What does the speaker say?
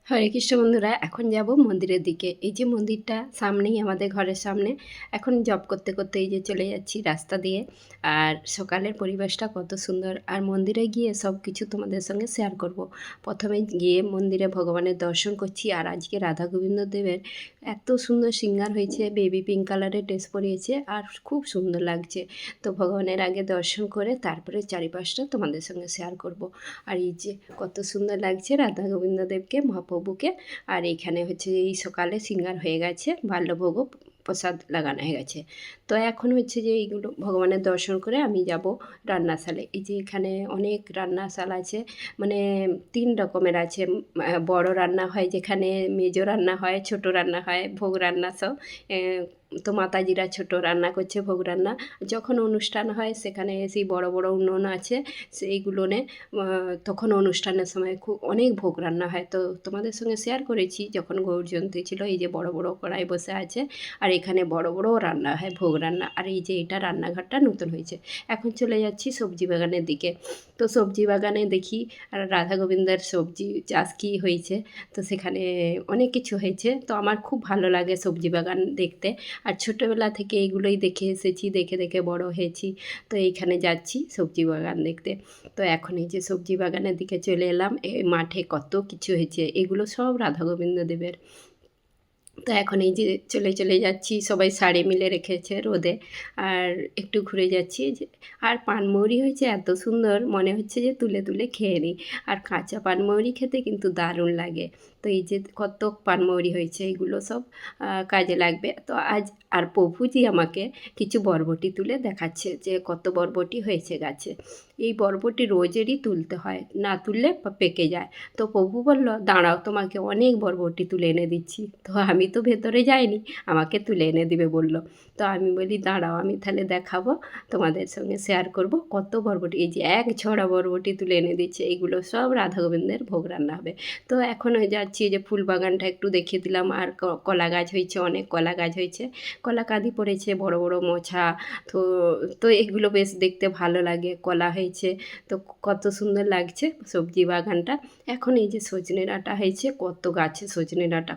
হরে কৃষ্ণ বন্ধুরা, এখন যাব মন্দিরের দিকে। এই যে মন্দিরটা সামনেই, আমাদের ঘরের সামনে। এখন জব করতে করতে এই যে চলে যাচ্ছি রাস্তা দিয়ে। আর সকালের পরিবেশটা কত সুন্দর, আর মন্দিরে গিয়ে সব কিছু তোমাদের সঙ্গে শেয়ার করব। প্রথমে গিয়ে মন্দিরে ভগবানের দর্শন করছি, আর আজকে রাধা গোবিন্দ দেবের এত সুন্দর সিঙ্গার হয়েছে, বেবি পিঙ্ক কালারের ড্রেস পরিয়েছে আর খুব সুন্দর লাগছে। তো ভগবানের আগে দর্শন করে তারপরে চারিপাশটা তোমাদের সঙ্গে শেয়ার করব। আর এই যে কত সুন্দর লাগছে রাধা গোবিন্দদেবকে, মহাপ্রভুকে। আর এখানে হচ্ছে এই সকালে সিঙ্গার হয়ে গেছে, বাল্যভোগও প্রসাদ লাগানো হয়ে গেছে। তো এখন হচ্ছে যে এইগুলো ভগবানের দর্শন করে আমি যাব রান্নাশালে। এই যে এখানে অনেক রান্নাশাল আছে, মানে 3 রকমের আছে। বড় রান্না হয়, যেখানে মেজো রান্না হয়, ছোট রান্না হয়, ভোগ রান্না সব। তো মাতাজিরা ছোট রান্না করছে, ভোগ রান্না। যখন অনুষ্ঠান হয় সেখানে সেই বড় বড় উনুন আছে, সেইগুলোনে তখন অনুষ্ঠানের সময় খুব অনেক ভোগ রান্না হয়। তো তোমাদের সঙ্গে শেয়ার করেছি যখন গৌর জয়ন্তী ছিল, এই যে বড় বড় কড়াই বসে আছে, আর এখানে বড় বড় রান্না হয়, ভোগ রান্না। আর এই যে এটা রান্নাঘরটা নতুন হয়েছে। এখন চলে যাচ্ছি সবজি বাগানের দিকে। তো সবজি বাগানে দেখি আর রাধা গোবিন্দের সবজি চাষ কী হয়েছে। তো সেখানে অনেক কিছু হয়েছে, তো আমার খুব ভালো লাগে সবজি বাগান দেখতে। আর ছোটোবেলা থেকে এগুলোই দেখে এসেছি, দেখে দেখে বড় হয়েছি। তো এইখানে যাচ্ছি সবজি বাগান দেখতে। তো এখন এই যে সবজি বাগানের দিকে চলে এলাম। এই মাঠে কত কিছু হয়েছে, এগুলো সব রাধা গোবিন্দ দেবের। তো এখন এই যে চলে চলে যাচ্ছি, সবাই শাড়ি মিলে রেখেছে রোদে। আর একটু ঘুরে যাচ্ছি যে, আর পানমৌরি হয়েছে এত সুন্দর, মনে হচ্ছে যে তুলে তুলে খেয়ে নিই। আর কাঁচা পানমৌরি খেতে কিন্তু দারুণ লাগে। তো এই যে কত পানমৌরি হয়েছে, এগুলো সব কাজে লাগবে। তো আজ আর প্রভুজি আমাকে কিছু বরবটি তুলে দেখাচ্ছে যে কত বরবটি হয়েছে গাছে। এই বরবটি রোজেরই তুলতে হয়, না তুললে পেকে যায়। তো প্রভু বলল, দাঁড়াও, তোমাকে অনেক বরবটি তুলে এনে দিচ্ছি। তো আমি তো ভেতরে যাইনি, আমাকে তুলে এনে দিবে বলল। তো আমি বলি, দাঁড়াও, আমি তাহলে দেখাবো, তোমাদের সঙ্গে শেয়ার করব কত বরবটি। এই যে এক ছড়া বরবটি তুলে এনে দিচ্ছে, এইগুলো সব রাধা গোবিন্দের ভোগ রান্না হবে। তো এখন যাচ্ছি যে ফুল বাগানটা একটু দেখিয়ে দিলাম। আর কলা গাছ হয়েছে, অনেক কলা গাছ হয়েছে, কলা কাঁদি পড়েছে বড় বড় মোছা। তো তো এগুলো বেশ দেখতে ভালো লাগে, কলা হয়েছে। তো কত সুন্দর লাগছে সবজি বাগানটা। এখন এই যে সজনে ডাঁটা হয়েছে, কত গাছে সজনে ডাঁটা,